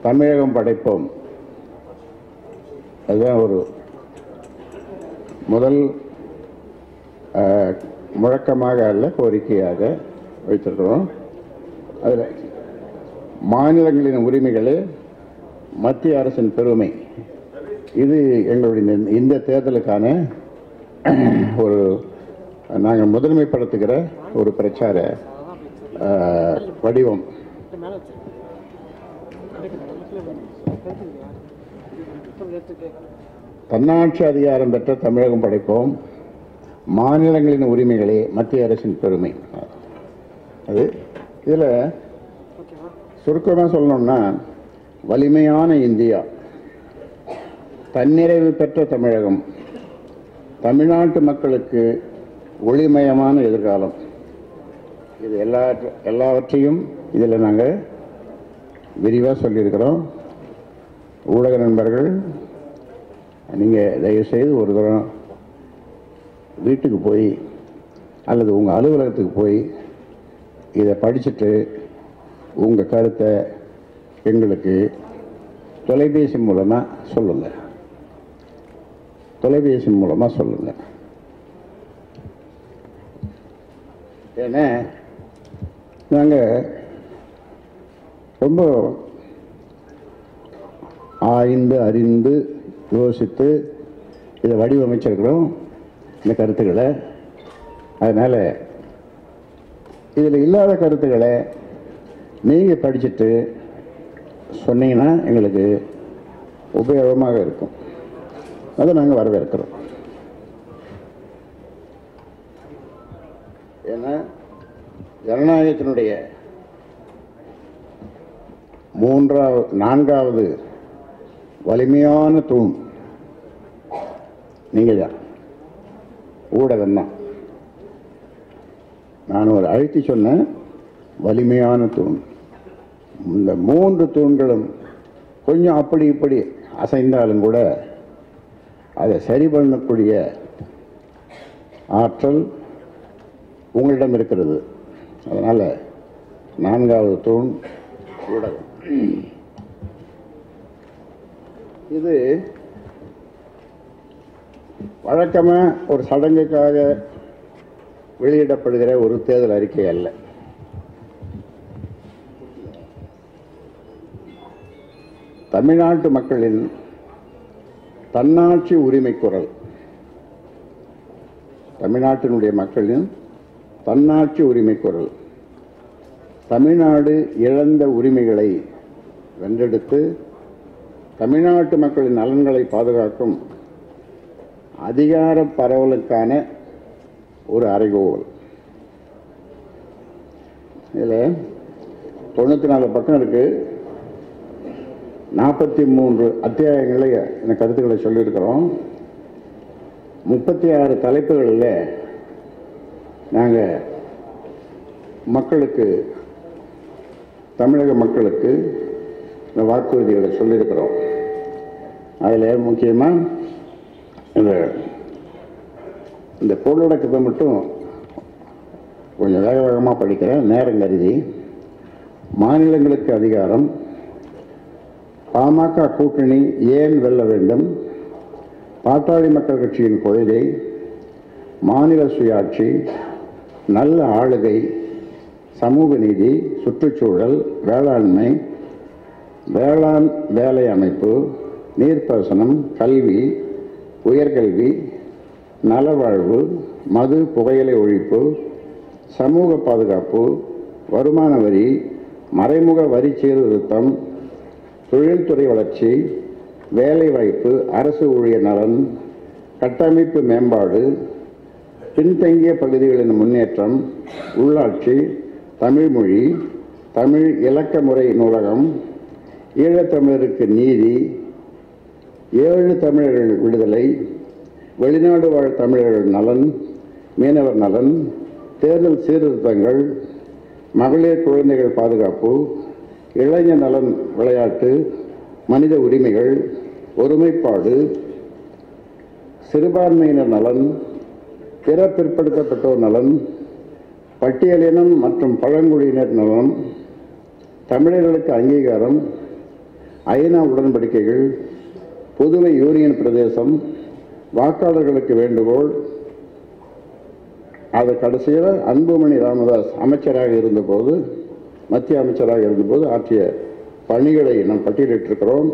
தமிழகம் படைப்போம். அதுதான் ஒரு முதல் முழக்கமாக அல்ல, கோரிக்கையாக வைத்திருக்கிறோம். அதில் மாநிலங்களின் உரிமைகளே மத்திய அரசின் பெருமை. இது எங்களுடைய இந்த தேர்தலுக்கான ஒரு நாங்கள் முதன்மைப்படுத்துகிற ஒரு பிரச்சார வடிவம். தன்னாட்சி அதிகாரம் பெற்ற தமிழகம் படைப்போம், மாநிலங்களின் உரிமைகளே மத்திய அரசின் பெருமை. அது இதில் சுருக்கமாக சொல்லணும்னா, வலிமையான இந்தியா, தன்னிறைவு பெற்ற தமிழகம், தமிழ்நாட்டு மக்களுக்கு ஒளிமயமான எதிர்காலம், இது எல்லாவற்றையும் இதில் நாங்கள் விரிவாக சொல்லியிருக்கிறோம். ஊடக நண்பர்கள், நீங்கள் தயவுசெய்து ஒரு தரம் வீட்டுக்கு போய் அல்லது உங்கள் அலுவலகத்துக்கு போய் இதை படிச்சுட்டு உங்கள் கருத்தை எங்களுக்கு தொலைபேசி மூலமாக சொல்லுங்கள். தொலைபேசி மூலமாக சொல்லுங்கள். ஏன்னா நாங்கள் ரொம்ப ஆய்ந்து அறிந்து யோசித்து இதை வடிவமைச்சிருக்கிறோம் இந்த கருத்துக்களை. அதனால் இதில் இல்லாத கருத்துக்களை நீங்கள் படிச்சுட்டு சொன்னீங்கன்னா எங்களுக்கு உபயோகமாக இருக்கும். அதை நாங்கள் வரவேற்கிறோம். ஏன்னா ஜனநாயகத்தினுடைய நான்காவது வலிமையான தூண் நீங்கள் தான், ஊடகம் தான். நான் ஒரு அழுத்தி சொன்ன வலிமையான தூண். இந்த 3 தூண்களும் கொஞ்சம் அப்படி இப்படி அசைந்தாலும் கூட அதை சரி பண்ணக்கூடிய ஆற்றல் உங்களிடம் இருக்கிறது. அதனால் 4வது தூண் ஊடகம். இது வழக்கமாக ஒரு சடங்குக்காக வெளியிடப்படுகிற ஒரு தேர்தல் அறிக்கை அல்ல. தமிழ்நாட்டு மக்களின் தன்னாட்சி உரிமை குரல். தமிழ்நாட்டினுடைய மக்களின் தன்னாட்சி உரிமை குரல். தமிழ்நாடு இழந்த உரிமைகளை வென்றெடுத்து தமிழ்நாட்டு மக்களின் நலன்களை பாதுகாக்கும் அதிகார பரவலுக்கான ஒரு அறைகோவல். இதில் 94 பக்கம் இருக்கு. 43 அத்தியாயங்களை இந்த கருத்துக்களை சொல்லியிருக்கிறோம். 36 தலைப்புகளில் நாங்கள் மக்களுக்கு, தமிழக மக்களுக்கு இந்த வாக்குறுதிகளை சொல்லியிருக்கிறோம். அதில் முக்கியமாக இந்த பொருளடக்கத்தை மட்டும் கொஞ்சம் வேக வேகமாக படிக்கிறேன், நேரம் கருதி. மாநிலங்களுக்கு அதிகாரம், பாமக கூட்டணி ஏன் வெல்ல வேண்டும், பாட்டாளி மக்கள் கட்சியின் கொள்கை, மாநில சுயாட்சி, நல்ல ஆளுகை, சமூக நீதி, சுற்றுச்சூழல், வேளாண்மை, வேளாண் வேலை அமைப்பு, நீர்ப்பாசனம், கல்வி, உயர்கல்வி, நலவாழ்வு, மது புகையிலை ஒழிப்பு, சமூக பாதுகாப்பு, வருமான வரி, மறைமுக வரி சீர்திருத்தம், தொழில்துறை வளர்ச்சி, வேலைவாய்ப்பு, அரசு ஊழியர் நலன், கட்டமைப்பு மேம்பாடு, பின்தங்கிய பகுதிகளின் முன்னேற்றம், உள்ளாட்சி, தமிழ்மொழி, தமிழ் இலக்க முறை நூலகம், ஈழத்தமிழருக்கு நீதி, 7 தமிழர்கள் விடுதலை, வெளிநாடு வாழ் தமிழர்கள் நலன், மீனவர் நலன், தேர்தல் சீர்திருத்தங்கள், மகளிர் குழந்தைகள் பாதுகாப்பு, இளைஞர் நலன், விளையாட்டு, மனித உரிமைகள், ஒருமைப்பாடு, சிறுபான்மையினர் நலன், பிற பிற்படுத்தப்பட்டோர் நலன், பட்டியலினம் மற்றும் பழங்குடியினர் நலன், தமிழர்களுக்கு அங்கீகாரம், ஐநா உடன்படிக்கைகள், புதுவை யூனியன் பிரதேசம், வாக்காளர்களுக்கு வேண்டுகோள், அது கடைசியில் அன்புமணி ராமதாஸ் அமைச்சராக இருந்தபோது, மத்திய அமைச்சராக இருந்தபோது ஆற்றிய பணிகளை நாம் பட்டியலிட்டிருக்கிறோம்.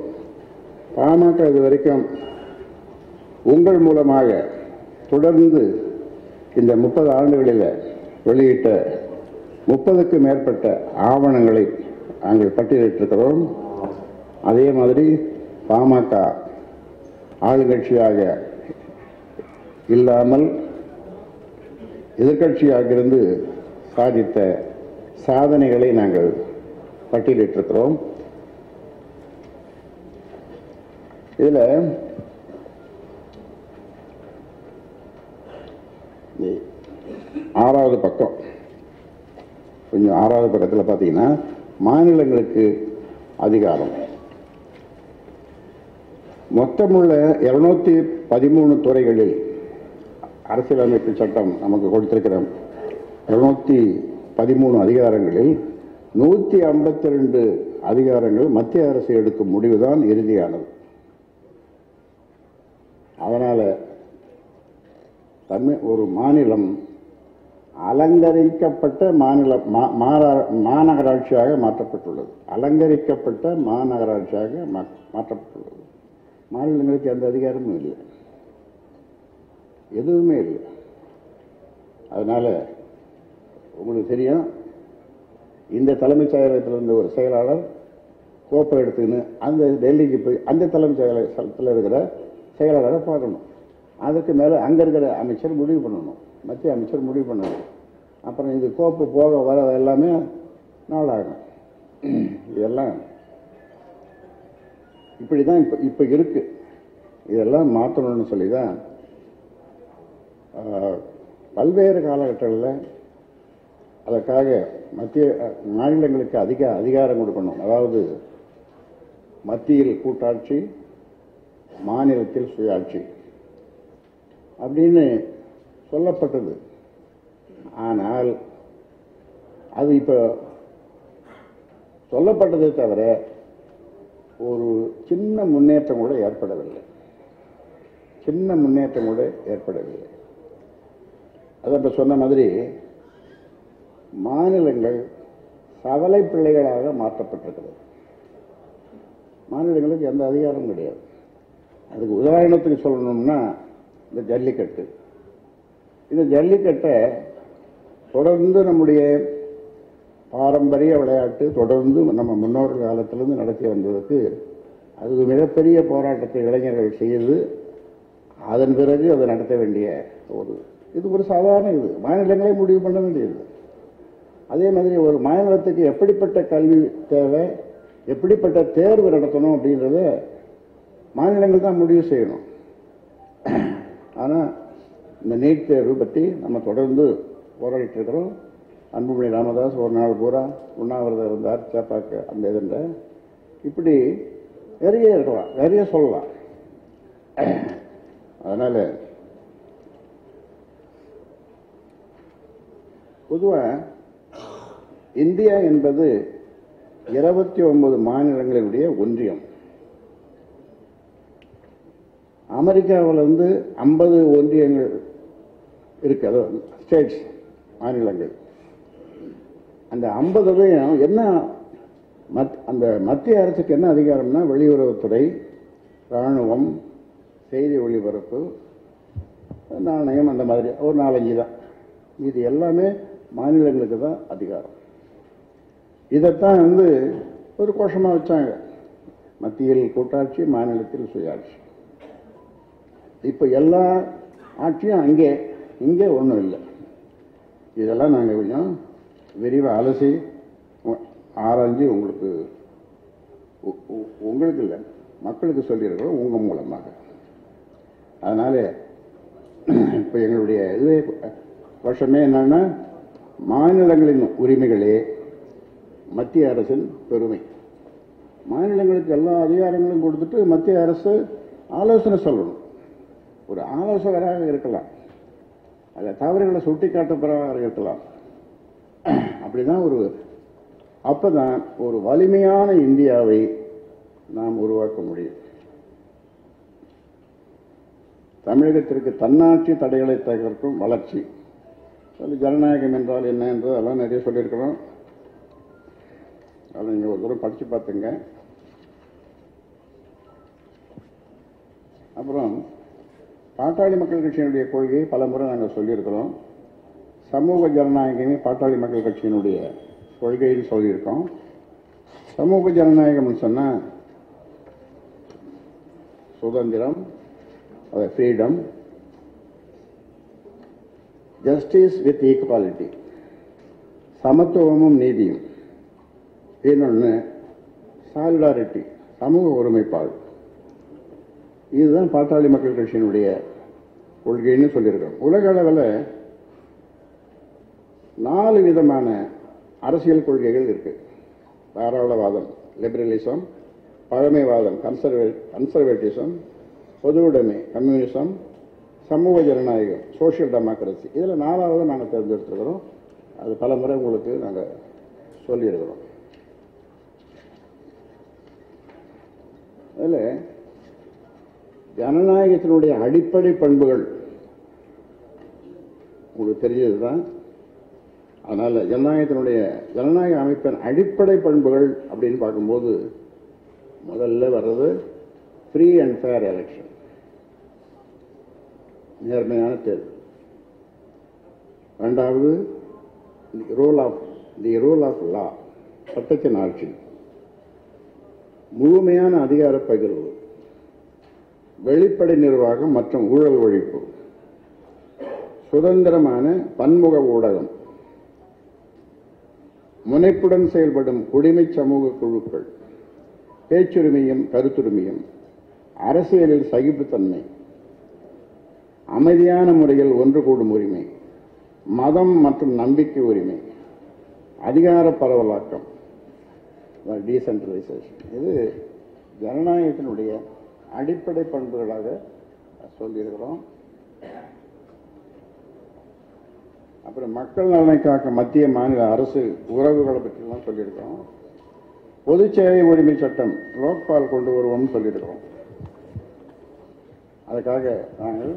பாமக இதுவரைக்கும் உங்கள் மூலமாக தொடர்ந்து இந்த 30 ஆண்டுகளில் வெளியிட்ட 30க்கும் மேற்பட்ட ஆவணங்களை நாங்கள் பட்டியலிட்டிருக்கிறோம். அதே மாதிரி பாமக ஆளுங்கட்சியாக இல்லாமல் எதிர்கட்சியாக இருந்து சாதித்த சாதனைகளை நாங்கள் பட்டியலிட்டிருக்கிறோம். இதில் 6வது பக்கம், கொஞ்சம் 6வது பக்கத்தில் பார்த்தீங்கன்னா மாநிலங்களுக்கு அதிகாரம். மொத்தமுள்ள 213 துறைகளில் அரசியலமைப்பு சட்டம் நமக்கு கொடுத்திருக்கிற 213 அதிகாரங்களில் 152 அதிகாரங்கள் மத்திய அரசு எடுக்கும் முடிவுதான் இறுதியானது. அதனால ஒரு மாநிலம் அலங்கரிக்கப்பட்ட மாநகராட்சியாக மாற்றப்பட்டுள்ளது. அலங்கரிக்கப்பட்ட மாநகராட்சியாக மாற்றப்பட்டுள்ளது. மாநிலங்களுக்கு எந்த அதிகாரமும் இல்லை, எதுவுமே இல்லை. அதனால உங்களுக்கு தெரியும், இந்த தலைமைச் செயலகத்திலிருந்து ஒரு செயலாளர் கோப்பை எடுத்துக்கின்னு அந்த டெல்லிக்கு போய் அந்த தலைமைச் செயலகத்தில் இருக்கிற செயலாளரை பார்க்கணும். அதுக்கு மேலே அங்கே இருக்கிற அமைச்சர் முடிவு பண்ணணும், மத்திய அமைச்சர் முடிவு பண்ணணும். அப்புறம் இது கோப்பு போக வர எல்லாமே நாளாகும். இதெல்லாம் இப்படி தான் இப்போ இருக்கு. இதெல்லாம் மாற்றணும்னு சொல்லி தான் பல்வேறு காலகட்டங்களில் அதற்காக மத்திய மாநிலங்களுக்கு அதிக அதிகாரம் கொடுக்கணும். அதாவது மத்தியில் கூட்டாட்சி, மாநிலத்தில் சுயாட்சி அப்படின்னு சொல்லப்பட்டது. ஆனால் அது இப்போ சொல்லப்பட்டதை தவிர ஒரு சின்ன முன்னேற்றம் கூட ஏற்படவில்லை. சின்ன முன்னேற்றம் கூட ஏற்படவில்லை. அதை இப்போ சொன்ன மாதிரி மாநிலங்கள் சவலை பிள்ளைகளாக மாற்றப்பட்டிருக்கிறது. மாநிலங்களுக்கு எந்த அதிகாரமும் கிடையாது. அதுக்கு உதாரணத்துக்கு சொல்லணும்னா இந்த ஜல்லிக்கட்டு. இந்த ஜல்லிக்கட்டை தொடர்ந்து நம்முடைய பாரம்பரிய விளையாட்டு தொடர்ந்து நம்ம முன்னோர்கள் காலத்திலிருந்து நடத்தி வந்ததுக்கு அது மிகப்பெரிய போராட்டத்தை இளைஞர்கள் செய்து அதன் பிறகு அதை நடத்த வேண்டிய இது ஒரு சாதாரண இது மாநிலங்களே முடிவு பண்ண வேண்டியது. அதே மாதிரி ஒரு மாநிலத்துக்கு எப்படிப்பட்ட கல்வி தேவை, எப்படிப்பட்ட தேர்வு நடத்தணும் அப்படின்றத மாநிலங்கள் தான் முடிவு செய்யணும். ஆனால் இந்த நீட் தேர்வு பற்றி நம்ம தொடர்ந்து போராடிட்டு இருக்கிறோம். அன்புமணி ராமதாஸ் ஒரு நாள் பூரா உண்ணாவிரதம் இருந்தார், சேப்பாக்கு அந்த இதுன்ற இப்படி நிறைய இருக்கலாம், நிறைய சொல்லலாம். அதனால பொதுவாக இந்தியா என்பது 29 மாநிலங்களுடைய ஒன்றியம். அமெரிக்காவில் 50 ஒன்றியங்கள் இருக்கு, அதாவது ஸ்டேட்ஸ், மாநிலங்கள். அந்த 50லையும் என்ன அந்த மத்திய அரசுக்கு என்ன அதிகாரம்னா வெளியுறவுத்துறை, இராணுவம், செய்தி ஒளிபரப்பு, நாணயம், அந்த மாதிரி ஒரு 4-5 தான். இது எல்லாமே மாநிலங்களுக்கு தான் அதிகாரம். இதைத்தான் ஒரு கோஷமாக வச்சாங்க, மத்தியில் கூட்டாட்சி, மாநிலத்தில் சுயாட்சி. இப்போ எல்லா ஆட்சியும் அங்கே, இங்கே ஒன்றும் இல்லை. இதெல்லாம் நாங்கள் கொஞ்சம் விரிவாக அலசி ஆராய்ஞ்சு உங்களுக்கு இல்லை மக்களுக்கு சொல்லியிருக்கிறோம் உங்கள் மூலமாக. அதனால இப்போ எங்களுடைய இது வருஷமே என்னன்னா, மாநிலங்களின் உரிமைகளே மத்திய அரசின் பெருமை. மாநிலங்களுக்கு எல்லா அதிகாரங்களும் கொடுத்துட்டு மத்திய அரசு ஆலோசனை சொல்லணும். ஒரு ஆலோசகராக இருக்கலாம், அதை தவறுகளை சுட்டி காட்டுபவராக இருக்கலாம். அப்படிதான் அப்பதான் ஒரு வலிமையான இந்தியாவை நாம் உருவாக்க முடியும். தமிழகத்திற்கு தன்னாட்சி தடைகளை தகர்க்கும் வளர்ச்சி. ஜனநாயகம் என்றால் என்ன என்று அதெல்லாம் நிறைய சொல்லியிருக்கிறோம். அதை நீங்கள் ஒரு தூரம் படித்து பார்த்துங்க. அப்புறம் பாட்டாளி மக்கள் கட்சியினுடைய கொள்கையை பல முறை நாங்கள் சொல்லியிருக்கிறோம். சமூக ஜனநாயகமே பாட்டாளி மக்கள் கட்சியினுடைய கொள்கைன்னு சொல்லியிருக்கோம். சமூக ஜனநாயகம்னு சொன்னால் சுதந்திரம், ஃப்ரீடம், ஜஸ்டிஸ் வித் ஈக்குவாலிட்டி, சமத்துவமும் நீதியும், இன்னொன்று சாலிடாரிட்டி, சமூக ஒருமைப்பாடு. இதுதான் பாட்டாளி மக்கள் கட்சியினுடைய கொள்கைன்னு சொல்லியிருக்கோம். உலக அளவில் 4 விதமான அரசியல் கொள்கைகள் இருக்கு. தாராளவாதம் லிபரலிசம், பழமைவாதம் கன்சர்வேட்டிசம், பொதுவுடைமை கம்யூனிசம், சமூக ஜனநாயகம் சோசியல் டெமோக்ரஸி. இதில் 4வது நாங்கள் தேர்ந்தெடுத்துருக்கிறோம். அது பல முறை உங்களுக்கு நாங்கள் சொல்லியிருக்கிறோம். அதில் ஜனநாயகத்தினுடைய அடிப்படை பண்புகள் உங்களுக்கு தெரிஞ்சது தான். அதனால் ஜனநாயக அமைப்பின் அடிப்படை பண்புகள் அப்படின்னு பார்க்கும்போது முதல்ல வர்றது ஃப்ரீ அண்ட் ஃபேர் எலெக்ஷன், நேர்மையான தேர்தல். இரண்டாவது தி ரூல் ஆஃப் லா, சட்டத்தின் ஆட்சி. முழுமையான அதிகார பகிர்வு, வெளிப்படை நிர்வாகம் மற்றும் ஊழல் ஒழிப்பு, சுதந்திரமான பன்முக ஊடகம், முனைப்புடன் செயல்படும் குடிமை சமூக குழுக்கள், பேச்சுரிமையும் கருத்துரிமையும், அரசியலில் சகிப்புத்தன்மை, அமைதியான முறையில் ஒன்று கூடும் உரிமை, மதம் மற்றும் நம்பிக்கை உரிமை, அதிகார பரவலாக்கம், டீசென்ட்ரலைசேஷன். இது ஜனநாயகத்தினுடைய அடிப்படை பண்புகளாக சொல்லியிருக்கிறோம். அப்புறம் மக்கள் நலனை காக்க மத்திய மாநில அரசு உறவுகளை பற்றிலாம் சொல்லியிருக்கிறோம். பொது சேவை உரிமை சட்டம் லோக்பால் கொண்டு வருவோம்னு சொல்லியிருக்கிறோம். அதுக்காக நாங்கள்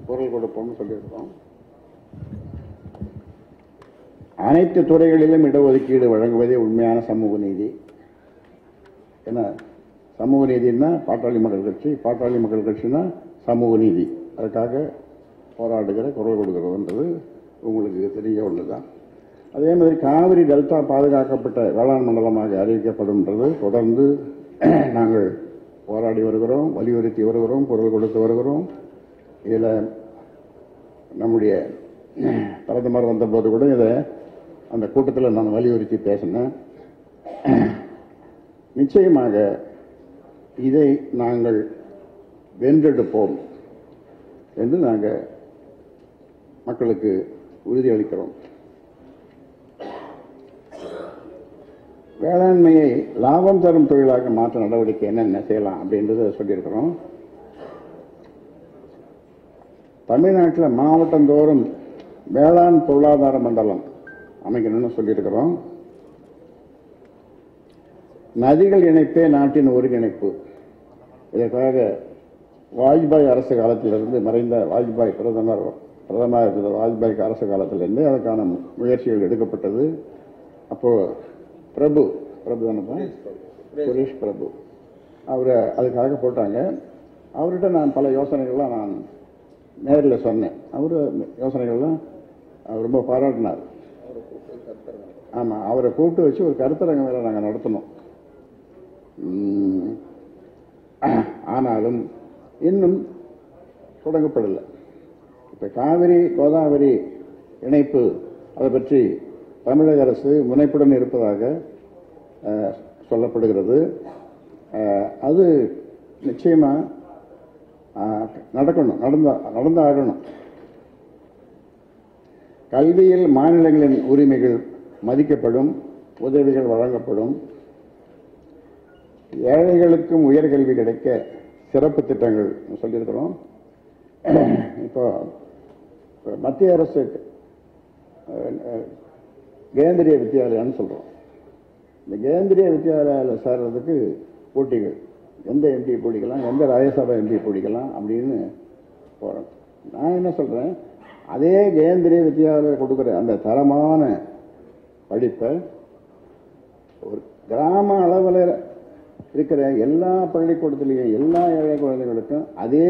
குரல் கொடுப்போம்னு சொல்லியிருக்கிறோம். அனைத்து துறைகளிலும் இடஒதுக்கீடு வழங்குவதே உண்மையான சமூக நீதி. என்ன சமூக நீதினா பாட்டாளி மக்கள் கட்சினா சமூக நீதி. அதுக்காக போராடுகிற குரல் கொடுக்கிறதுன்றது உங்களுக்கு தெரிய ஒன்றுதான். அதே மாதிரி காவிரி டெல்டா பாதுகாக்கப்பட்ட வேளாண் மண்டலமாக அறிவிக்கப்படும்ன்றது தொடர்ந்து நாங்கள் போராடி வருகிறோம், வலியுறுத்தி வருகிறோம், குரல் கொடுத்து வருகிறோம். இதில் நம்முடைய பிரதமர் வந்தபோது கூட இதை அந்த கூட்டத்தில் நான் வலியுறுத்தி பேசினேன். நிச்சயமாக இதை நாங்கள் வென்றெடுப்போம் என்று நாங்கள் மக்களுக்கு உறுதியளிக்கிறோம். வேளாண்மையை லாபம் தரும் தொழிலாக மாற்ற நடவடிக்கை என்னென்ன செய்யலாம் அப்படின்றத சொல்லியிருக்கிறோம். தமிழ்நாட்டில் மாவட்டந்தோறும் வேளாண் பொருளாதார மண்டலம் அமைக்கணும்னு சொல்லியிருக்கிறோம். நதிகள் இணைப்பே நாட்டின் ஒருங்கிணைப்பு. இதற்காக வாஜ்பாய் அரசு காலத்திலிருந்து மறைந்த வாஜ்பாய் பிரதமர் இருந்த வாஜ்பாய் அரசு காலத்திலிருந்து அதுக்கான முயற்சிகள் எடுக்கப்பட்டது. அப்போ சுரேஷ் பிரபு அவரை அதுக்காக போட்டாங்க. அவர்கிட்ட நான் பல யோசனைகள்லாம் நான் நேரில் சொன்னேன். அவர் யோசனைகள்லாம் அவர் ரொம்ப பாராட்டினார். ஆமாம், அவரை கூப்பிட்டு வச்சு ஒரு கருத்தரங்கம் வேலை நாங்கள் நடத்தணும். ஆனாலும் இன்னும் தொடங்கப்படலை. இப்போ காவிரி கோதாவரி இணைப்பு அதை பற்றி தமிழக அரசு முனைப்புடன் இருப்பதாக சொல்லப்படுகிறது. அது நிச்சயமா நடக்கணும், நடந்தாகணும். கல்வியில் மாநிலங்களின் உரிமைகள் மதிக்கப்படும், உதவிகள் வழங்கப்படும். ஏழைகளுக்கும் உயர்கல்வி கிடைக்க சிறப்பு திட்டங்கள் சொல்லியிருக்கிறோம். இப்போ மத்திய அரசு கேந்திரிய வித்யாலயான்னு சொல்றோம். இந்த கேந்திரிய வித்யாலயாவில் சேர்றதுக்கு போட்டிகள், எந்த எம்பி பிடிக்கலாம், எந்த ராஜ்யசபா எம்பி பிடிக்கலாம் அப்படின்னு போகிறோம். நான் என்ன சொல்கிறேன், அதே கேந்திரிய வித்யாலயில் கொடுக்குற அந்த தரமான படிப்பை ஒரு கிராம அளவில் இருக்கிற எல்லா பள்ளிக்கூடத்துலேயும் எல்லா ஏழை குழந்தைகளுக்கும் அதே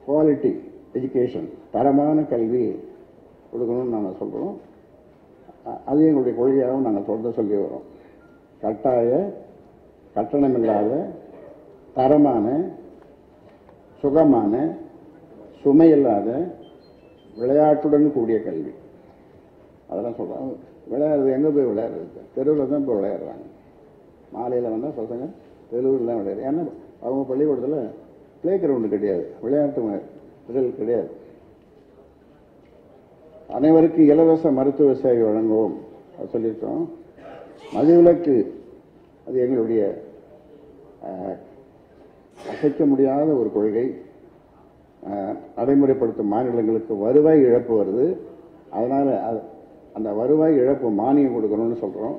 குவாலிட்டி எஜுகேஷன், தரமான கல்வி கொடுக்கணும்னு நாங்கள் சொல்கிறோம். அது எங்களுடைய கொள்கையாகவும் நாங்கள் தொடர்ந்து சொல்லி வரோம். கட்டணமில்லாத தரமான சுகமான சுமையில்லாத விளையாட்டுடன் கூடிய கல்வி, அதெல்லாம் சொல்கிறாங்க. விளையாடுறது எங்கே போய் விளையாடுறது? தெருவில் தான் போய் விளையாடுறாங்க. மாலையில் வந்தால் பசங்க தெருவில் தான் விளையாடுறாங்க. ஏன்னா அவங்க பள்ளிக்கூடத்தில் பிளே கிரவுண்டு கிடையாது, விளையாட்டு திடல் கிடையாது. அனைவருக்கும் இலவச மருத்துவ சேவை வழங்குவோம் சொல்லியிருக்கோம். மதுவிலக்கு அது எங்களுடைய அசைக்க முடியாத ஒரு கொள்கை. நடைமுறைப்படுத்தும் மாநிலங்களுக்கு வருவாய் இழப்பு வருது, அதனால அந்த வருவாய் இழப்பு மானியம் கொடுக்கணும்னு சொல்றோம்.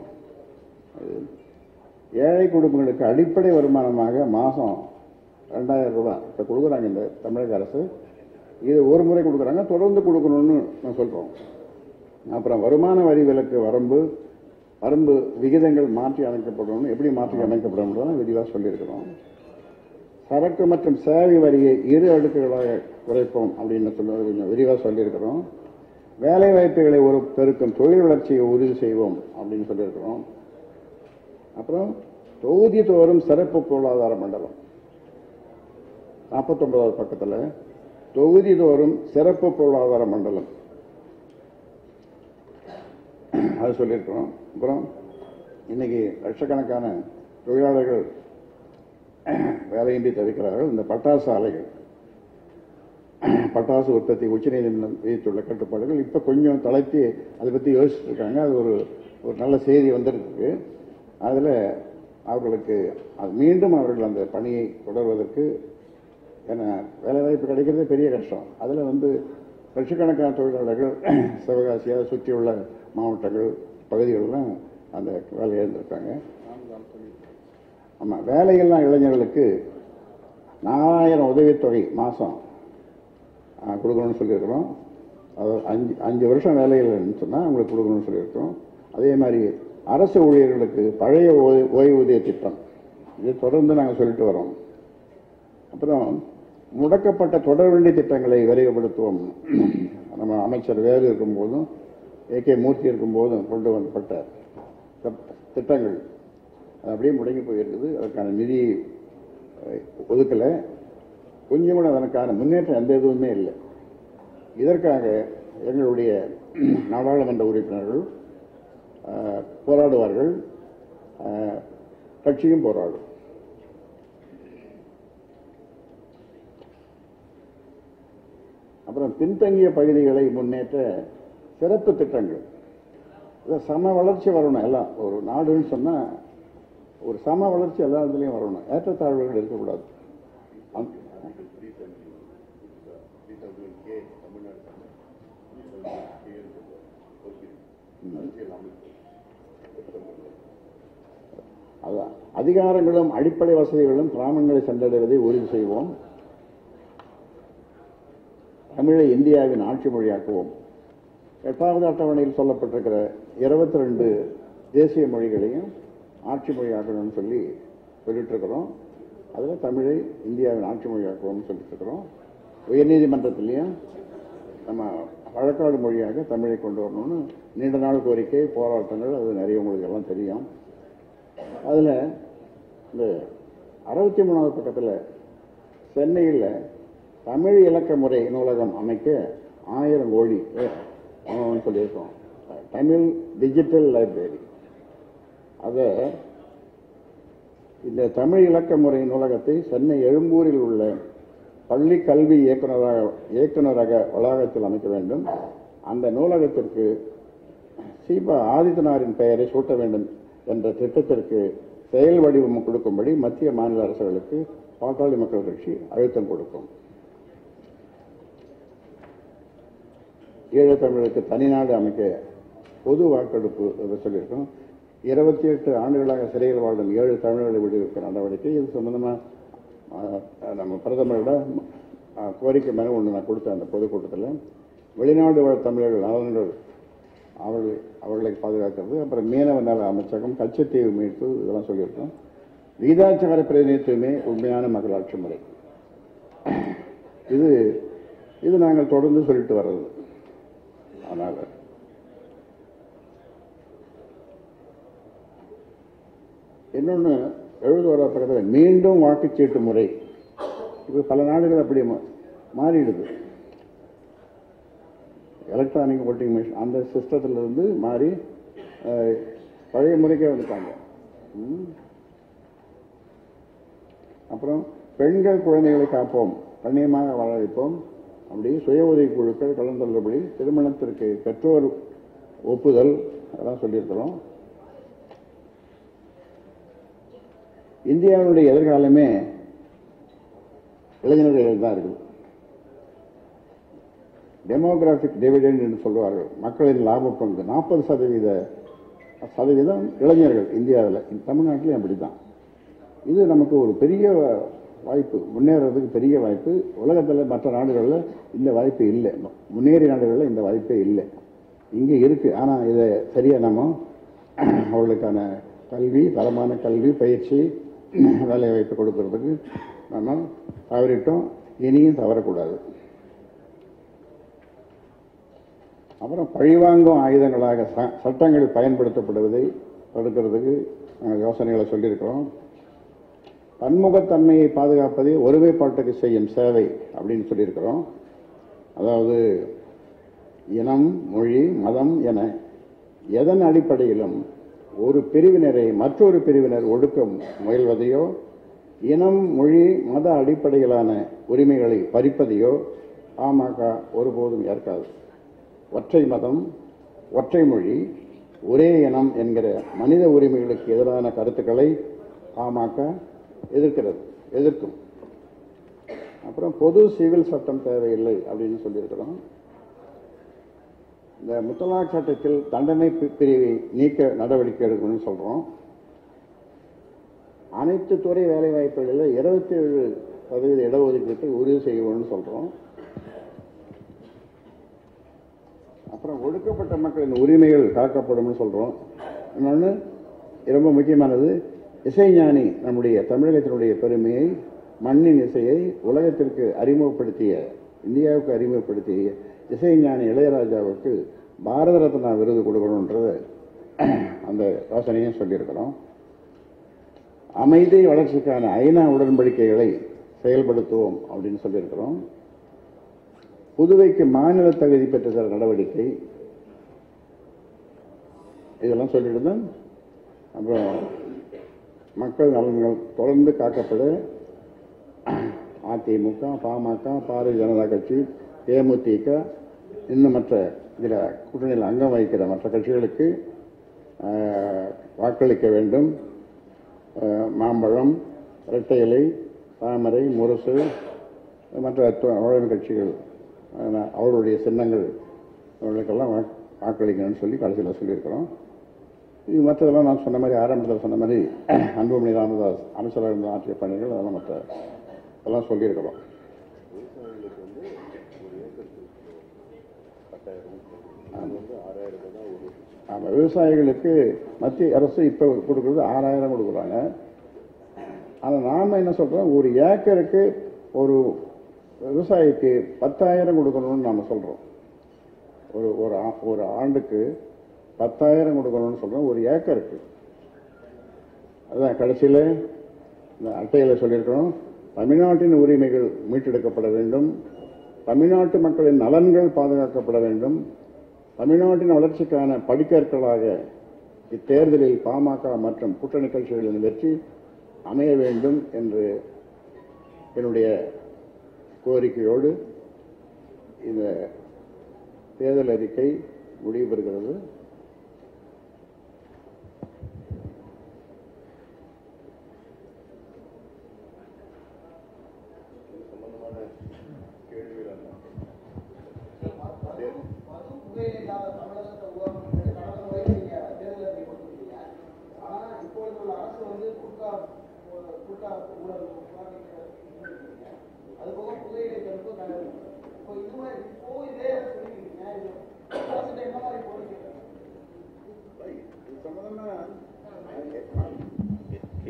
ஏழை குடும்பங்களுக்கு அடிப்படை வருமானமாக மாசம் 2000 ரூபாய் இப்ப கொடுக்குறாங்க இந்த தமிழக அரசு. இது ஒரு முறை கொடுக்குறாங்க, தொடர்ந்து கொடுக்கணும்னு நான் சொல்றோம். அப்புறம் வருமான வரி விலக்கு வரம்பு விகிதங்கள் மாற்றி அமைக்கப்படணும். எப்படி மாற்றி அமைக்கப்படும் விரிவாக சொல்லியிருக்கிறோம். சரக்கு மற்றும் சேவை வரியை 2 அடுக்குகளாக குறைப்போம் அப்படின்னு கொஞ்சம் விரிவாக சொல்லியிருக்கிறோம். வேலை வாய்ப்புகளை ஒரு பெருக்கும் தொழில் வளர்ச்சியை உறுதி செய்வோம் அப்படின்னு சொல்லியிருக்கிறோம். அப்புறம் தொகுதி தோறும் சிறப்பு பொருளாதார மண்டலம் 49வது பக்கத்தில் தொகுதி தோறும் சிறப்பு பொருளாதார மண்டலம் அது சொல்லியிருக்கிறோம். அப்புறம் இன்னைக்கு லட்சக்கணக்கான தொழிலாளர்கள் வேலையின்றி தவிக்கிறார்கள். இந்த பட்டாசு ஆலைகள், பட்டாசு உற்பத்தி உச்சநீதிமன்றம் விதித்துள்ள கட்டுப்பாடுகள் இப்ப கொஞ்சம் தளர்த்தி அதை பற்றி யோசிச்சுட்டு இருக்காங்க. அது ஒரு நல்ல செய்தி வந்திருக்கு. அதுல அவர்களுக்கு மீண்டும் அவர்கள் அந்த பணியை தொடர்வதற்கு ஏன்னா வேலைவாய்ப்பு கிடைக்கிறது பெரிய கஷ்டம். அதுல லட்சக்கணக்கான தொழிலாளர்கள் சிவகாசியை சுற்றியுள்ள மாவட்டங்கள் பகுதிகளெல்லாம் அந்த வேலை இழந்திருக்காங்க. ஆமா, வேலைகள்லாம் இளைஞர்களுக்கு 4000 உதவித்தொகை மாசம் கொடுக்கணும்னு சொல்லியிருக்கிறோம். அது 5 வருஷம் வேலைகள் சொன்னால் அவங்களுக்கு கொடுக்கணும்னு சொல்லியிருக்கிறோம். அதே மாதிரி அரசு ஊழியர்களுக்கு பழைய ஓய்வூதிய திட்டம் இது தொடர்ந்து நாங்கள் சொல்லிட்டு வரோம். அப்புறம் முடக்கப்பட்ட தொடர்வண்டி திட்டங்களை விரைவுபடுத்துவோம். நம்ம அமைச்சர் வேறு இருக்கும்போதும் ஏகே மூர்த்தி இருக்கும்போதும் கொண்டு வரப்பட்ட திட்டங்கள் அப்படியே முடங்கி போயிருக்குது. அதற்கான நிதி ஒதுக்கலை, கொஞ்சம் கூட அதற்கான முன்னேற்றம் எந்த எதுவுமே இல்லை. இதற்காக எங்களுடைய நாடாளுமன்ற உறுப்பினர்கள் போராடுவார்கள், கட்சியும் போராடும். அப்புறம் பின்தங்கிய பகுதிகளை முன்னேற்ற சிறப்பு திட்டங்கள், சம வளர்ச்சி வரணும். எல்லாம் ஒரு நாடுன்னு சொன்னா ஒரு சம வளர்ச்சி எல்லா இடத்துலையும் வரணும், ஏற்றத்தாழ்வுகள் இருக்கக்கூடாது. அதிகாரங்களும் அடிப்படை வசதிகளும் கிராமங்களை சென்றடைவதை உறுதி செய்வோம். தமிழை இந்தியாவின் ஆட்சி மொழியாக்குவோம். 8வது அட்டவணையில் சொல்லப்பட்டிருக்கிற 22 தேசிய மொழிகளையும் ஆட்சி மொழியாக்கணும்னு சொல்லிட்டு இருக்கிறோம். அதில் தமிழை இந்தியாவின் ஆட்சி மொழியாக்குவோம்னு சொல்லிட்டு இருக்கிறோம். உயர்நீதிமன்றத்திலையும் நம்ம வழக்காடு மொழியாக தமிழை கொண்டு வரணும்னு நீண்ட நாள் கோரிக்கை, போராட்டங்கள், அது நிறைய உங்களுக்கு எல்லாம் தெரியும். அதில் இந்த 63வது பக்கத்தில் சென்னையில் தமிழ் இலக்க முறை நூலகம் அமைக்க 1000 கோடி சொல்லியிருக்கோம். Tamil digital library. அதை இந்த தமிழ் இலக்க முறை நூலகத்தை சென்னை எழும்பூரில் உள்ள பள்ளி கல்வி இயக்குநரக வளாகத்தில் அமைக்க வேண்டும். அந்த நூலகத்திற்கு சீபா ஆதித்தனாரின் பெயரை சூட்ட வேண்டும் என்ற திட்டத்திற்கு செயல் வடிவம் கொடுக்கும்படி மத்திய மாநில அரசுகளுக்கு பாட்டாளி மக்கள் கட்சி அழுத்தம் கொடுக்கும். ஈழத்தமிழருக்கு தனிநாடு அமைக்க பொது வாக்கெடுப்பு சொல்லியிருக்கோம். 28 ஆண்டுகளாக சிறையில் வாழும் 7 தமிழர்களை விடுவிக்க நடவடிக்கை. இது சம்பந்தமாக நம்ம பிரதமரிடம் கோரிக்கை மனு ஒன்று நான் கொடுத்தேன் அந்த பொதுக்கூட்டத்தில். வெளிநாடு வாழ் தமிழர்கள் நலன்கள் அவர்களை பாதுகாக்கிறது, அப்புறம் மீனவ நல அமைச்சகம், கச்சத்தீவு மீட்பு, இதெல்லாம் சொல்லியிருக்கோம். விகிதாச்சார பிரதிநிதித்துவமே உண்மையான மக்களாட்சி முறை. இது நாங்கள் தொடர்ந்து சொல்லிட்டு வர்றது. அதனால இன்னொன்று 71 பக்கத்தில் மீண்டும் வாக்குச்சீட்டு முறை. இப்போ பல நாடுகள் அப்படி மாறிடுது. எலக்ட்ரானிக் ஓட்டிங் மிஷின் அந்த சிஸ்டத்திலிருந்து மாறி பழைய முறைக்கே வந்துட்டாங்க. அப்புறம் பெண்கள் குழந்தைகளை காப்போம், கண்ணியமாக வாழ வைப்போம், அப்படி சுய உதவி குழுக்கள் கலந்துள்ளபடி திருமணத்திற்கு பெற்றோர் ஒப்புதல், அதெல்லாம் சொல்லியிருக்கிறோம். இந்தியாவுடைய எதிர்காலமே இளைஞர்கள் தான் இருக்குது. டெமோகிராபிக் டிவிடெண்ட் என்று சொல்வார்கள், மக்களின் லாப பங்கு 40% இளைஞர்கள் இந்தியாவில், தமிழ்நாட்டிலும் அப்படித்தான். இது நமக்கு ஒரு பெரிய வாய்ப்பு, முன்னேறதுக்கு பெரிய வாய்ப்பு. உலகத்தில் மற்ற நாடுகளில் இந்த வாய்ப்பு இல்லை, முன்னேறிய நாடுகளில் இந்த வாய்ப்பே இல்லை. இங்கே இருக்கு, ஆனால் இதை சரியா நம்ம அவர்களுக்கான கல்வி, தரமான கல்வி, பயிற்சி, வேலை வாய்ப்பு கொடுக்கறதுக்கு நம்ம தவறிட்டோம், இனியும் தவறக்கூடாது. அப்புறம் பழிவாங்கும் ஆயுதங்களாக சட்டங்கள் பயன்படுத்தப்படுவதை தடுக்கிறதுக்கு யோசனைகளை சொல்லியிருக்கிறோம். பன்முகத்தன்மையை பாதுகாப்பதை ஒருமைப்பாட்டுக்கு செய்யும் சேவை அப்படின்னு சொல்லியிருக்கிறோம். அதாவது இனம், மொழி, மதம் என எதன் அடிப்படையிலும் ஒரு பிரிவினரை மற்றொரு பிரிவினர் ஒடுக்க முயல்வதையோ, இனம், மொழி, மத அடிப்படையிலான உரிமைகளை பறிப்பதையோ பாமக ஒருபோதும் ஏற்காது. ஒற்றை மதம், ஒற்றை மொழி, ஒரே இனம் என்கிற மனித உரிமைகளுக்கு எதிரான கருத்துக்களை பாமக எதிர்க்கும். அப்புறம் பொது சிவில் சட்டம் தேவையில்லை அப்படின்னு சொல்லியிருக்கிறோம். இந்த முத்தலாக் சட்டத்தில் தண்டனை பிரிவை நீக்க நடவடிக்கை எடுக்கணும்னு சொல்றோம். அனைத்து துறை வேலை வாய்ப்புகளில் 27% இடஒதுக்கீட்டை உறுதி செய்யணும்னு சொல்றோம். அப்புறம் ஒடுக்கப்பட்ட மக்களின் உரிமைகள் காக்கப்படும் சொல்றோம். இன்னொன்று ரொம்ப முக்கியமானது, இசைஞானி நம்முடைய தமிழகத்தினுடைய பெருமையை, மண்ணின் இசையை உலகத்திற்கு அறிமுகப்படுத்திய, இந்தியாவுக்கு அறிமுகப்படுத்திய இசைஞானி இளையராஜாவுக்கு பாரத ரத்னா விருது கொடுக்கணும்ன்றத அந்த யோசனையும் சொல்லியிருக்கிறோம். அமைதி வளர்ச்சிக்கான ஐநா உடன்படிக்கைகளை செயல்படுத்துவோம் அப்படின்னு சொல்லியிருக்கிறோம். புதுவைக்கு மாநில தகுதி பெற்ற நடவடிக்கை, இதெல்லாம் சொல்லிட்டு தான். அப்புறம் மக்கள் நலன்கள் தொடர்ந்து காக்கப்பட அதிமுக, பாமக, பாரதிய ஜனதா கட்சி, தேமுதிக, இன்னும் மற்ற இதில் கூட்டணியில் அங்கம் வகிக்கிற மற்ற கட்சிகளுக்கு வாக்களிக்க வேண்டும். மாம்பழம், இரட்டை இலை, தாமரை, முரசு, மற்ற தோழமை கட்சிகள் அவருடைய சின்னங்கள் அவர்களுக்கெல்லாம் வாக்களிக்கணும்னு சொல்லி கடைசியில் சொல்லியிருக்கிறோம். இது மற்றதெல்லாம் நான் சொன்ன மாதிரி, ஆரம்பத்தில் சொன்ன மாதிரி அன்புமணி ராமதாஸ் அமைச்சராக இருந்த ஆற்றிய பணிகள், அதெல்லாம் மற்ற அதெல்லாம் சொல்லியிருக்கிறோம். ஆமாம், விவசாயிகளுக்கு மத்திய அரசு இப்போ கொடுக்குறது 6000 கொடுக்குறாங்க. ஆனால் நாம் என்ன சொல்கிறோம், ஒரு ஏக்கருக்கு ஒரு விவசாயிக்கு 10,000 கொடுக்கணும்னு நாம் சொல்கிறோம். ஒரு ஆண்டுக்கு 10,000 கொடுக்கணும்னு சொல்கிறோம் ஒரு ஏக்கருக்கு. அதுதான் கடைசியில் இந்த அட்டையில் சொல்லியிருக்கிறோம். தமிழ்நாட்டின் உரிமைகள் மீட்டெடுக்கப்பட வேண்டும், தமிழ்நாட்டு மக்களின் நலன்கள் பாதுகாக்கப்பட வேண்டும், தமிழ்நாட்டின் வளர்ச்சிக்கான படிக்கற்களாக இத்தேர்தலில் பாமக மற்றும் கூட்டணி கட்சிகளின் வெற்றி அமைய வேண்டும் என்று என்னுடைய கோரிக்கையோடு இந்த தேர்தல் அறிக்கை முடிவு பெறுகிறது.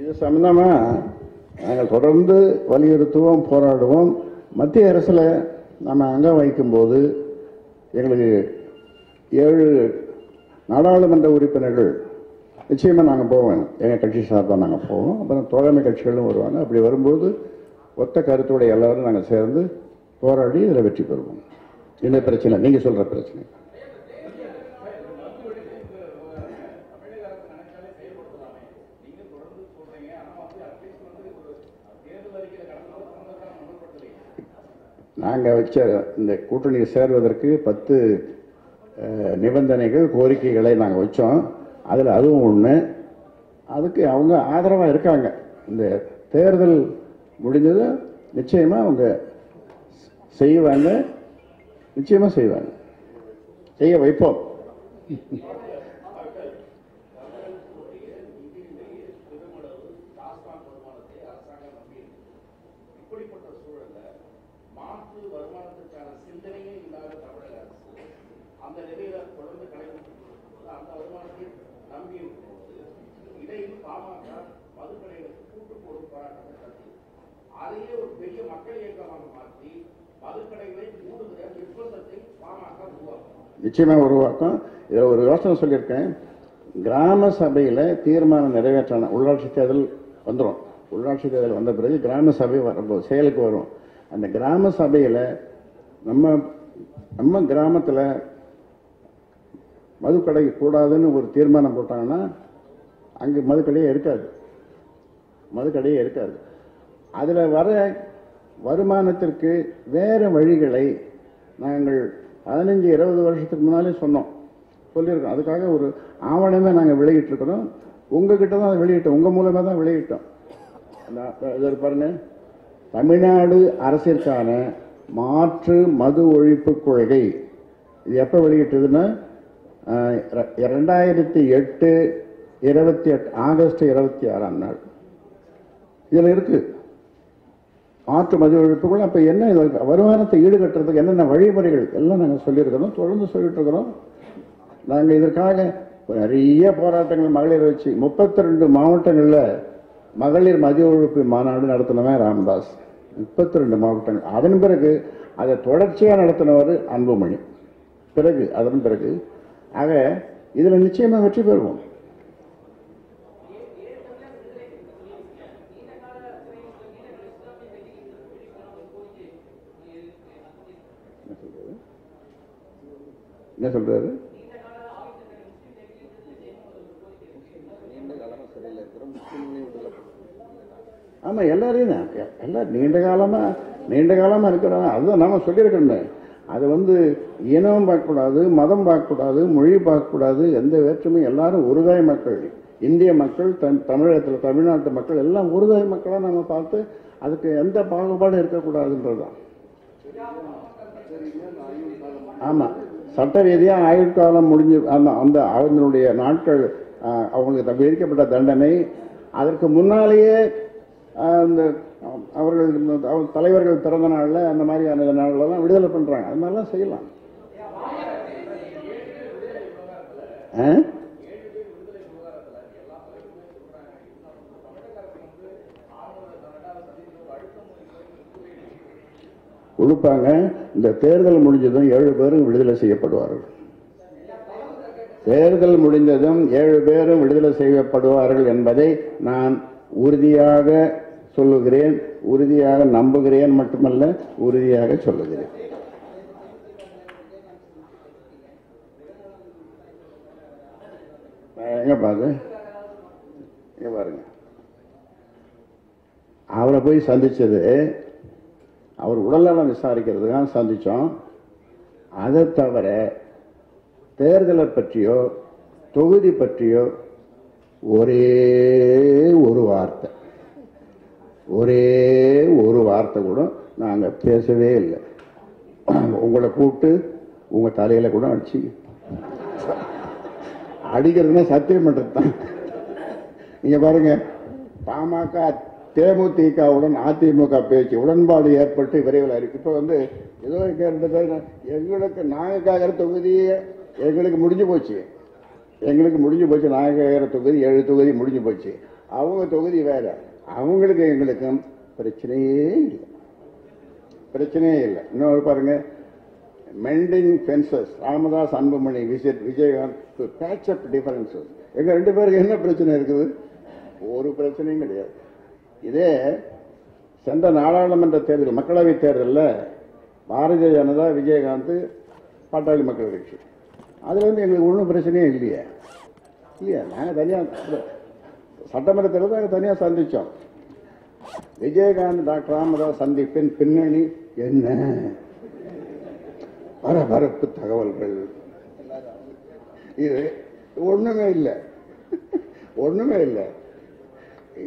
இது சம்பந்தமா நாங்கள் தொடர்ந்து வலியுறுத்துவோம், போராடுவோம். மத்திய அரசில் நம்ம அங்கம் வைக்கும்போது எங்களுக்கு 7 நாடாளுமன்ற உறுப்பினர்கள் நிச்சயமாக நாங்கள் போவோம். எங்கள் கட்சி சார்பாக நாங்கள் போவோம். அப்புறம் தோழமை கட்சிகளும் வருவாங்க. அப்படி வரும்போது ஒத்த கருத்துடைய எல்லாரும் நாங்கள் சேர்ந்து போராடி இதில் வெற்றி பெறுவோம். என்ன பிரச்சனை நீங்கள் சொல்கிற பிரச்சனை? நாங்கள் வச்ச இந்த கூட்டணியை சேர்வதற்கு 10 நிபந்தனைகள், கோரிக்கைகளை நாங்கள் வச்சோம். அதில் அதுவும் ஒன்று. அதுக்கு அவங்க ஆதரவாக இருக்காங்க. இந்த தேர்தல் முடிஞ்சது நிச்சயமாக அவங்க செய்வாங்க, நிச்சயமாக செய்வாங்க, செய்ய வைப்போம். நிச்சயமாக உருவாக்கும். இதில் ஒரு யோசனை சொல்லியிருக்கேன். கிராம சபையில் தீர்மானம் நிறைவேற்றான உள்ளாட்சி தேர்தல் வந்துடும். உள்ளாட்சி தேர்தல் வந்த பிறகு கிராம சபை வரும்போது செயலுக்கு வரும். அந்த கிராம சபையில் நம்ம கிராமத்தில் மதுக்கடை கூடாதுன்னு ஒரு தீர்மானம் போட்டாங்கன்னா அங்கே மதுக்கடையே இருக்காது, மதுக்கடையே இருக்காது. அதில் வர வருமானத்திற்கு வேறு வழிகளை நாங்கள் 15-20 வருஷத்துக்கு முன்னாலே சொல்லியிருக்கோம். அதுக்காக ஒரு ஆவணமே நாங்கள் வெளியிட்டிருக்கிறோம். உங்ககிட்ட தான் அதை வெளியிட்டோம், உங்கள் மூலமாக தான் வெளியிட்டோம். இது பாருங்க, தமிழ்நாடு அரசிற்கான மாற்று மது ஒழிப்பு கொள்கை. இது எப்போ வெளியிட்டதுன்னா 2008 ஆகஸ்ட் 26ஆம் நாள் இதில் இருக்கு மாற்று மது ஒழிப்புக்குள்ள. அப்போ என்ன வருமானத்தை ஈடுகட்டுறதுக்கு என்னென்ன வழிமுறைகள் எல்லாம் நாங்கள் சொல்லியிருக்கிறோம், தொடர்ந்து சொல்லிட்டு இருக்கிறோம். நாங்கள் இதற்காக நிறைய போராட்டங்கள் மகளிர் வச்சு 32 மாவட்டங்களில் மகளிர் மது ஒழிப்பு மாநாடு நடத்தினவன் ராமதாஸ். 32 மாவட்டங்கள். அதன் பிறகு அதை தொடர்ச்சியாக நடத்தினவர் அன்புமணி. அதன் பிறகு ஆக இதில் நிச்சயமாக வெற்றி பெறுவோம். என்ன சொல்றாரு? ஆமா, எல்லாரையும் நீண்ட காலமா இருக்கிறோம். அதுதான் நாம சொல்லியிருக்கோம். அது இனம் பார்க்கக்கூடாது, மதம் பார்க்கக்கூடாது, மொழி பார்க்கக்கூடாது, எந்த வேற்றுமையும். எல்லாரும் ஒருதாய் மக்கள். இந்திய மக்கள், தமிழகத்தில் தமிழ்நாட்டு மக்கள் எல்லாம் ஒருதாய் மக்களாக நம்ம பார்த்து அதுக்கு எந்த பாகுபாடும் இருக்கக்கூடாதுன்றதுதான். ஆமா, சட்ட ரீதியாக ஆயுட்காலம் முடிஞ்சு அந்த அவங்களுடைய நாட்கள், அவங்களுக்கு விதிக்கப்பட்ட தண்டனை அதற்கு முன்னாலேயே அந்த அவர்கள் தலைவர்கள் பிறந்த நாளில் அந்த மாதிரியான நாள்லாம் விடுதலை பண்றாங்க. அது மாதிரிலாம் செய்யலாம். கொடுப்பாங்க. இந்த தேர்தல் முடிஞ்சதும் 7 பேரும் விடுதலை செய்யப்படுவார்கள். தேர்தல் முடிந்ததும் 7 பேரும் விடுதலை செய்யப்படுவார்கள் என்பதை நான் உறுதியாக சொல்லுகிறேன், உறுதியாக நம்புகிறேன், மட்டுமல்ல உறுதியாக சொல்லுகிறேன். எங்க பாருங்க, அவரை போய் சந்திச்சது அவர் உடல்நலம் விசாரிக்கிறதுக்காக சந்திச்சோம். அதை தவிர தேர்தலை பற்றியோ தொகுதி பற்றியோ ஒரே ஒரு வார்த்தை கூட நாங்கள் பேசவே இல்லை. உங்களை கூப்பிட்டு உங்க தலையில கூட அடிக்கிறதுனா சத்தியம் பண்றது தான். நீங்க பாருங்க, பாமக தேமுதிகவுடன் அதிமுக பேச்சு உடன்பாடு ஏற்பட்டு விரைவில் அறிவிக்கும். இப்போ ஏதோ எங்களுக்கு நாங்கள் கேட்குற தொகுதியே எங்களுக்கு முடிஞ்சு போச்சு. நாங்கள் கேட்குற தொகுதி 7 தொகுதி முடிஞ்சு போச்சு. அவங்க தொகுதி வேற. அவங்களுக்கு எங்களுக்கும் பிரச்சனையே இல்லை. இன்னொரு பாருங்க, mending fences, Ramadoss Anbumani visit Vijayakanth to batch up differences. எங்க 2 பேருக்கு என்ன பிரச்சனை இருக்குது? ஒரு பிரச்சனையும் கிடையாது. இதே சென்ற நாடாளுமன்ற தேர்தல், மக்களவை தேர்தலில் பாரதிய ஜனதா, விஜயகாந்த், பாட்டாளி மக்கள் கட்சி, அதுல எங்களுக்கு ஒன்றும் பிரச்சனையே இல்லையா? நாங்கள் தனியாக சட்டமன்ற தேர்தல் நாங்கள் தனியாக சந்திச்சோம். விஜயகாந்த் டாக்டர் ராமதாஸ் சந்திப்பின் பின்னணி என்ன? பரபரப்பு தகவல்கள். இது ஒண்ணுமே இல்லை.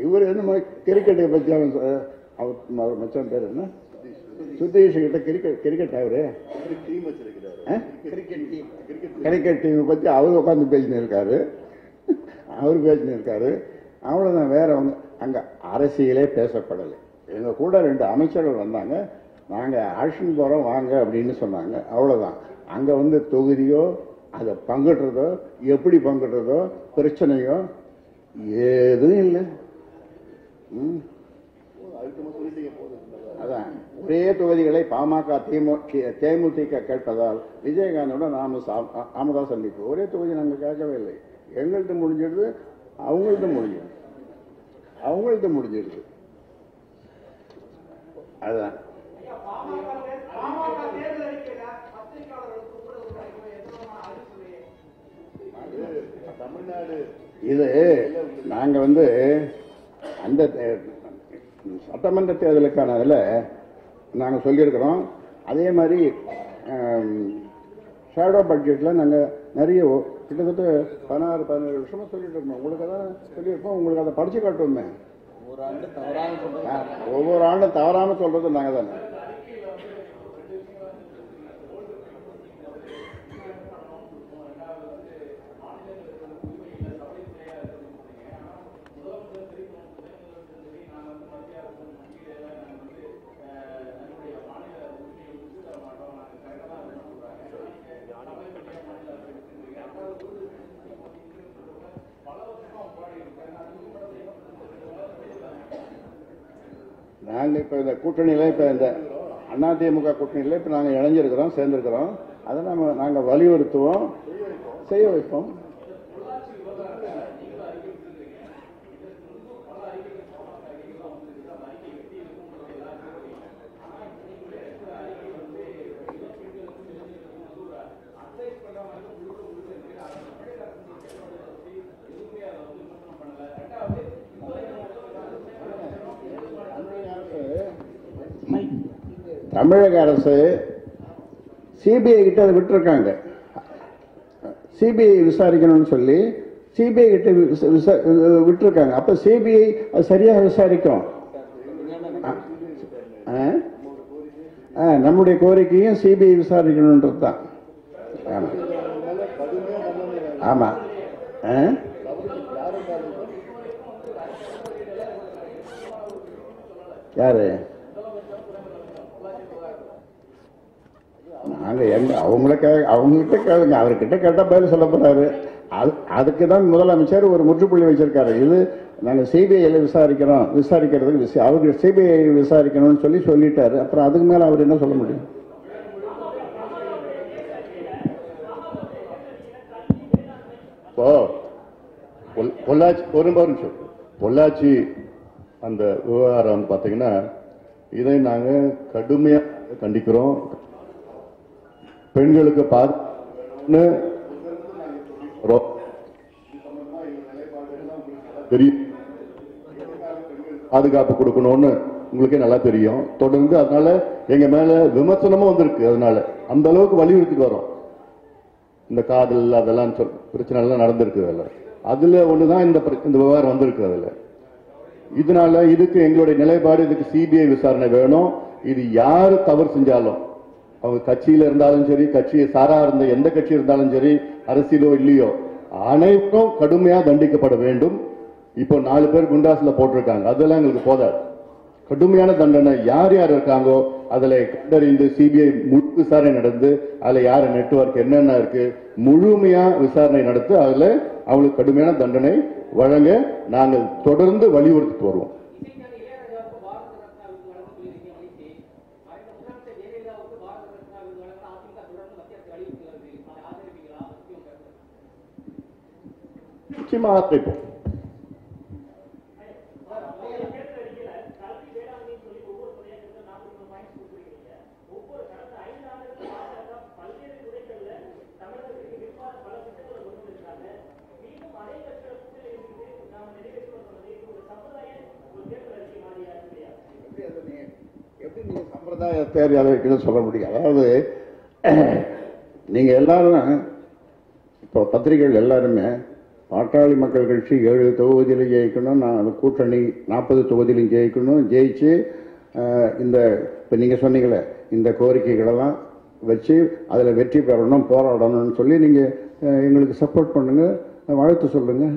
இவர் என்ன கிரிக்கெட்டை பற்றி அவர் மச்சான் பேர் என்ன, சுதீஷ் கிட்ட கிரிக்கெட் அவரு கிரிக்கெட் டீம் பற்றி அவர் உட்காந்து பேசினு இருக்காரு. அவ்வளவுதான். வேற அங்க அரசியலே பேசப்படலை. எங்க கூட 2 அமைச்சர்கள் வந்தாங்க. நாங்க ஆக்ஷன் போறோம் வாங்க அப்படின்னு சொன்னாங்க. அவ்வளவுதான். அங்க தொகுதியோ அதை பங்கிடுறதோ எப்படி பங்கிடுறதோ பிரச்சனையோ ஏதும் இல்லை. அதான் ஒரே தொகுதிகளை பாமக தேமுதிக கேட்பதால் விஜயகாந்தோட ராமதாஸ் சந்திப்பு ஒரே தொகுதி நாங்கள் கேட்கவே இல்லை. எங்கள்கிட்ட முடிஞ்சிடுது, அவங்கள்ட்ட முடிஞ்சிடுது. அதுதான் தமிழ்நாடு. இது நாங்க அந்த சட்டமன்ற தேர்தலுக்கான அதில் நாங்கள் சொல்லியிருக்கிறோம். அதே மாதிரி ஷேடோ பட்ஜெட்டில் நாங்கள் நிறைய கிட்டத்தட்ட 16-17 வருஷமாக சொல்லிட்டு இருக்கோம். உங்களுக்கு அதான் சொல்லியிருக்கோம். உங்களுக்கு அதை படித்து காட்டுவோமே. ஒவ்வொரு ஆண்டும் தவறாமல் சொல்றது நாங்கள் தானே. நாங்கள் இப்போ இந்த கூட்டணியில் இப்போ இந்த அதிமுக கூட்டணியில் இப்போ நாங்கள் இணைஞ்சிருக்கிறோம், சேர்ந்திருக்கிறோம். அதை நாங்கள் வலியுறுத்துவோம், செய்ய வைப்போம். தமிழக அரசு சிபிஐ கிட்ட அதை விட்டுருக்காங்க. சிபிஐ விசாரிக்கணும்னு சொல்லி சிபிஐ கிட்ட விட்டுருக்காங்க. அப்ப சிபிஐ சரியாக விசாரிக்கும். நம்முடைய கோரிக்கையும் சிபிஐ விசாரிக்கணும்ன்றது தான். ஆமா. யாரு அவங்ககிட்ட கேளுங்க. அவர்கிட்ட கேட்டா பதில் சொல்ல போறாரு. அதுக்கு தான் முதலமைச்சர் ஒரு முற்றுப்புள்ளி வச்சிருக்காரு. இது நாங்க சிபிஐல விசாரிக்கிறதுக்கு அவருக்கு சிபிஐ விசாரிக்கணும்னு சொல்லிட்டாரு. அப்புறம் அதுக்கு மேல அவர் என்ன சொல்ல முடியும்? பொள்ளாச்சி அந்த விவகாரம் பாத்தீங்கன்னா இதை நாங்க கடுமையாக கண்டிக்கிறோம். பெண்களுக்கு பாதுகாப்பு கொடுக்கணும்னு உங்களுக்கே நல்லா தெரியும். தொடர்ந்து அதனால எங்க மேல விமர்சனமும் வந்திருக்கு. அதனால அந்த அளவுக்கு வலியுறுத்திட்டு வரோம். இந்த காதல் அதெல்லாம் பிரச்சனை எல்லாம் நடந்திருக்கு. அதுல ஒண்ணுதான் இந்த விவகாரம் வந்திருக்கு. அதுல இதனால இதுக்கு எங்களுடைய நிலைப்பாடு, இதுக்கு சிபிஐ விசாரணை வேணும். இது யாரு தவறு செஞ்சாலும், அவங்க கட்சியில இருந்தாலும் சரி, கட்சியை சாரா இருந்த எந்த கட்சி இருந்தாலும் சரி, அரசியலோ இல்லையோ, அனைத்தும் கடுமையா தண்டிக்கப்பட வேண்டும். இப்போ 4 பேர் குண்டாஸ்ல போட்டிருக்காங்க. அதெல்லாம் எங்களுக்கு போதாது. கடுமையான தண்டனை. யார் யார் இருக்காங்கோ அதுல கண்டறிந்து சிபிஐ முழு விசாரணை நடந்து அதுல யார் நெட்வொர்க் என்னென்ன இருக்கு முழுமையா விசாரணை நடத்து அதுல அவங்களுக்கு கடுமையான தண்டனை வழங்க நாங்கள் தொடர்ந்து வலியுறுத்தி வருவோம். நிச்சயமா ஆதரிப்போம். சம்பிரதாய தேர்தல் சொல்ல முடியும். அதாவது நீங்க எல்லாரும் இப்போ பத்திரிகைகள் எல்லாருமே பாட்டாளி மக்கள் கட்சி 7 தொகுதியிலும் ஜெயிக்கணும், கூட்டணி 40 தொகுதியிலும் ஜெயிக்கணும், ஜெயிச்சு இந்த இப்போ நீங்கள் சொன்னீங்களே இந்த கோரிக்கைகளெல்லாம் வச்சு அதில் வெற்றி பெறணும் போராடணும்னு சொல்லி நீங்கள் எங்களுக்கு சப்போர்ட் பண்ணுங்க, வாழ்த்து சொல்லுங்க.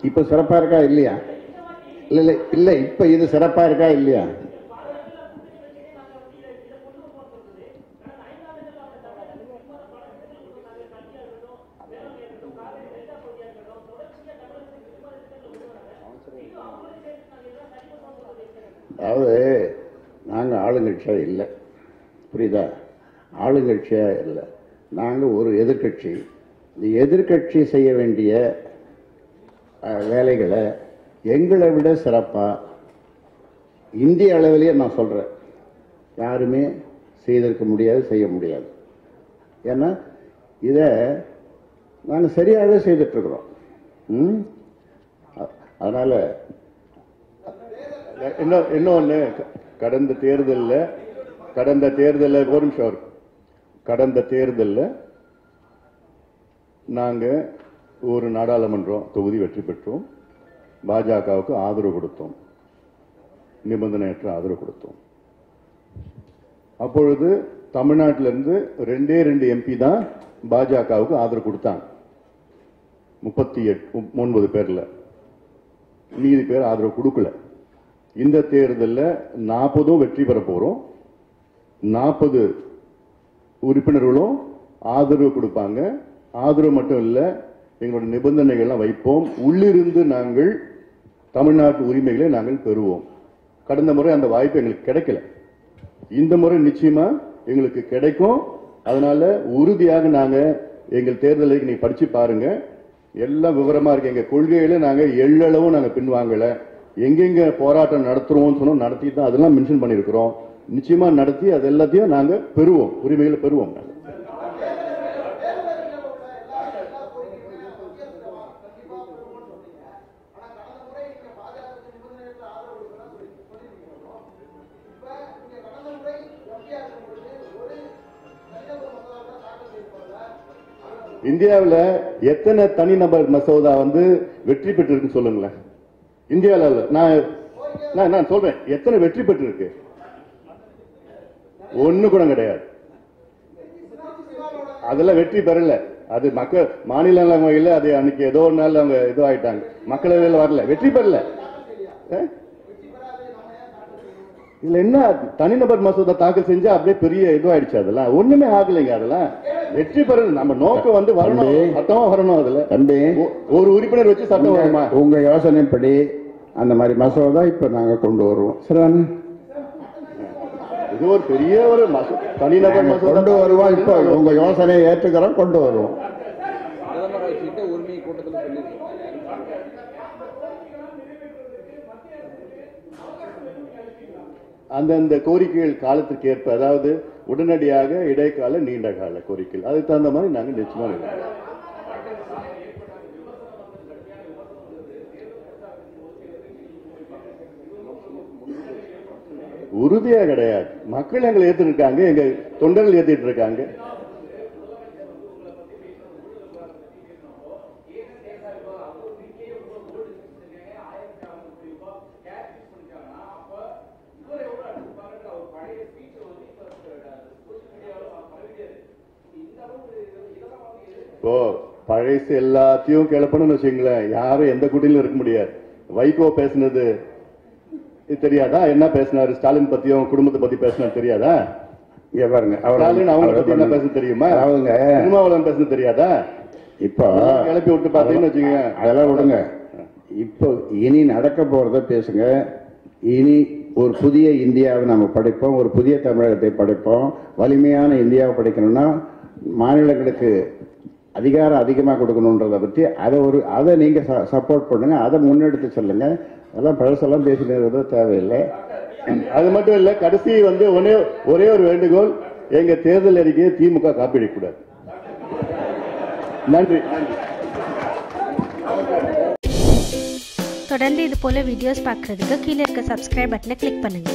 இப்போ சிறப்பாக இருக்கா இல்லையா? இல்லை இல்லை இல்லை, இப்போ இது சிறப்பாக இருக்கா இல்லையா? அதாவது நாங்கள் ஆளுங்கட்சியாக இல்லை, புரியுதா? ஆளுங்கட்சியாக இல்லை, நாங்கள் ஒரு எதிர்கட்சி. இந்த எதிர்கட்சி செய்ய வேண்டிய வேலைகளை எங்களை விட சிறப்பாக இந்திய அளவிலேயே நான் சொல்கிறேன் யாருமே செய்திருக்க முடியாது, செய்ய முடியாது. ஏன்னா இதை நாங்கள் சரியாகவே செய்துட்ருக்குறோம். அதனால் இன்னொன்று கடந்த தேர்தலில் ஒரு நிமிஷம், கடந்த தேர்தலில் நாங்கள் ஒரு நாடாளுமன்றம் தொகுதி வெற்றி பெற்றோம். பாஜகவுக்கு ஆதரவு கொடுத்தோம், நிபந்தனையற்ற ஆதரவு கொடுத்தோம். அப்பொழுது தமிழ்நாட்டிலிருந்து 2 எம்பி தான் பாஜகவுக்கு ஆதரவு கொடுத்தாங்க. 39 பேர்ல மீதி பேர் ஆதரவு கொடுக்கல. இந்த தேர்தலில் 40 வெற்றி பெற போறோம். 40 உறுப்பினர்களும் ஆதரவு கொடுப்பாங்க. ஆதரவு மட்டும் இல்ல, எங்களோட நிபந்தனைகள்லாம் வைப்போம். உள்ளிருந்து நாங்கள் தமிழ்நாட்டு உரிமைகளை நாங்கள் பெறுவோம். கடந்த முறை அந்த வாய்ப்பு எங்களுக்கு கிடைக்கல, இந்த முறை நிச்சயமா எங்களுக்கு கிடைக்கும். அதனால உறுதியாக நாங்க எங்கள் தேர்தலை நீங்க படிச்சு பாருங்க, எல்லாம் விவரமா இருக்கு. எங்க கொள்கையில நாங்க எள்ளளவும் நாங்க பின்வாங்கல. எங்கெங்க போராட்டம் நடத்துறோம்னு சொன்னோம், நடத்தி தான் அதெல்லாம் மென்ஷன் பண்ணிருக்கிறோம். நிச்சயமா நடத்தி அது எல்லாத்தையும் நாங்க பெறுவோம், உரிமைகளை பெறுவோம். இந்தியாவில் எத்தனை தனிநபர் மசோதா வெற்றி பெற்றிருக்கு சொல்லுங்களேன். இந்தியாவில் நான் சொல்றேன், எத்தனை வெற்றி பெற்றிருக்கு? ஒண்ணு கூட கிடையாது. அதெல்லாம் வெற்றி பெறல. அது மக்கள் மாநிலங்களவையில் அது அன்னைக்கு ஏதோ ஒரு நாள் அவங்க ஏதோ ஆயிட்டாங்க, மக்களவையில் வரல, வெற்றி பெறல. இதுல என்ன தனிநபர் மசோதா தாக்கல் செஞ்சா அப்படியே பெரிய இதுவாயிடுச்சு. அதெல்லாம் ஒண்ணுமே ஆகலைங்க. அதெல்லாம் வெற்றி பெற நம்ம நோக்கம் வரணும், சட்டமா வரணும். அதுல ஒரு உறுப்பினர் வச்சு சட்டம் வருமா? உங்க யோசனைப்படி அந்த மாதிரி மசோதா இப்ப நாங்க கொண்டு வருவோம். சரிதானே? இது ஒரு பெரிய ஒரு தனிநபர் மசோதா கொண்டு வருவோம். இப்ப உங்க யோசனையை ஏற்றுக்கிறோம், கொண்டு வருவோம். அந்தந்த கோரிக்கைகள் காலத்துக்கு ஏற்ப, அதாவது உடனடியாக, இடைக்கால, நீண்ட கால கோரிக்கைகள், அதுக்கு தகுந்த மாதிரி நாங்கள் நிச்சயமா இருக்கோம். உறுதியா கிடையாது. மக்கள் எங்களை ஏத்துட்டு இருக்காங்க, எங்க தொண்டர்கள் ஏத்திட்டு இருக்காங்க. இப்போ பழைசு எல்லாத்தையும் கிளப்பணும்னு வச்சுங்களேன், யாரும் எந்த குடியிலும் இருக்க முடியாது. வைகோ பேசுனது தெரியாதா? என்ன பேசினாரு? ஸ்டாலின் பத்தியும் குடும்பத்தை பத்தி பேசினாரு தெரியாதா? இங்க பாருங்க, ஸ்டாலின் அவங்க பத்தி என்ன பேச தெரியுமா? அவங்க திருமாவளவன் பேசுனது தெரியாதா? இப்போ கிளப்பி விட்டு பார்த்தீங்கன்னு வச்சுங்க. அதெல்லாம் விடுங்க. இப்போ இனி நடக்க போறத பேசுங்க. இனி ஒரு புதிய இந்தியாவை நம்ம படைப்போம், ஒரு புதிய தமிழகத்தை படைப்போம். வலிமையான இந்தியாவை படைக்கணும்னா மாநிலங்களுக்கு அதிகாரம் அதிகமாக கொடுக்கணுன்றதை பற்றி அதை நீங்க சப்போர்ட் பண்ணுங்க, அதை முன்னெடுத்து சொல்லுங்க. அதெல்லாம் பழசெல்லாம் பேசினது தேவையில்லை. அது மட்டும் இல்ல, கடைசி ஒரே ஒரு வேண்டுகோள், எங்க தேர்தல் அறிக்கையை திமுக காப்பிடக்கூடாது. நன்றி. தொடர்ந்து இது போல வீடியோஸ் பார்க்கறதுக்கு கீழே இருக்க சப்ஸ்கிரைப் பட்டனை கிளிக் பண்ணுங்க.